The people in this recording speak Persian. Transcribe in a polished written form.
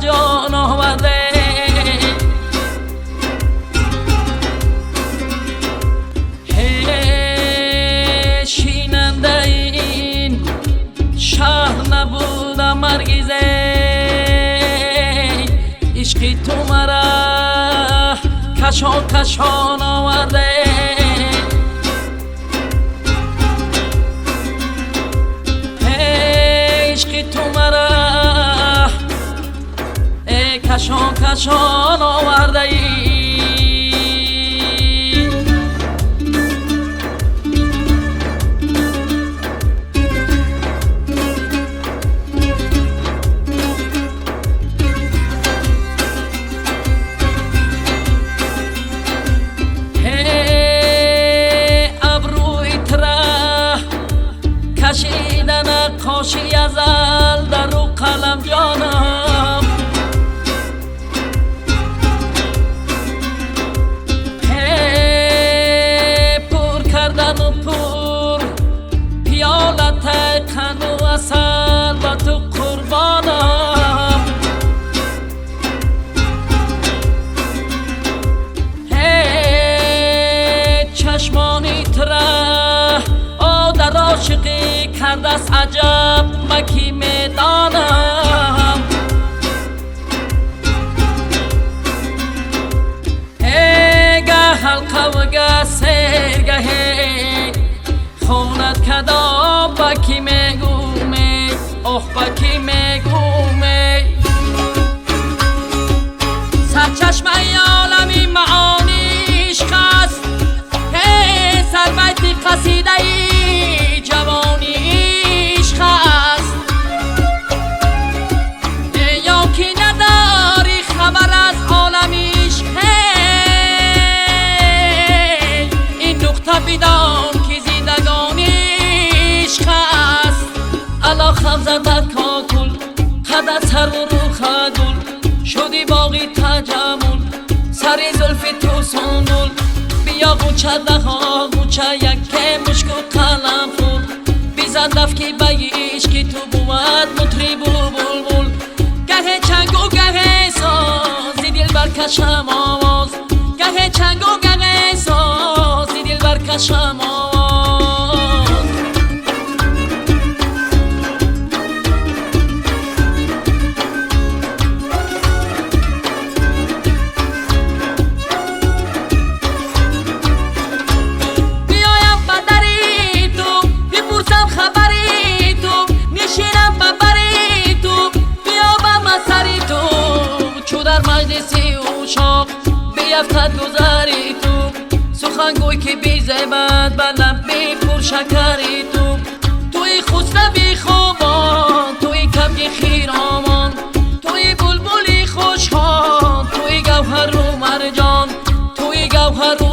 جان آورده. شیننده این شهر نبودم مرگیزه، عشقی تو مرا کشان آورده. عشقی تو مرا کشان آورده ای. کشیدن نقاشی ازل در رو قلم جانم، پر کردن و پر پیالت قند و عسل با تو قربانم. چشمانی تره در عاشقی کرده است عجب مکی میدانم. گه حلقه و گه سرگه خونت کدا بکی میگومی اوه بکی میگومی. سرچشمه عالمی معانیش خست، سربیت قصیده ای جوانیش خست. یا که نداری خبر از عالمیش، این نقطه بدان که زندگانیش خست. علا خمزده کاکل قدر سر و رو خدول شدی باقی تجمل، سری زلفی تو سندل بیا گوچه دها گوچه یک مشک و قلم خود بیزن دفکی بیش که تو بود مطرب و بلبل. گه چنگ و گه سازی دل برکشم آواز، گه چنگ و گه سازی دل برکشم آواز. بیفتد گذاری تو سخنگوی که بی زیبت بر لب بی پر شکری تو. توی خسروی خوبان، توی کبک خیرامان، توی بلبلی خوشحال، توی گوهر و مرجان، توی گوهر و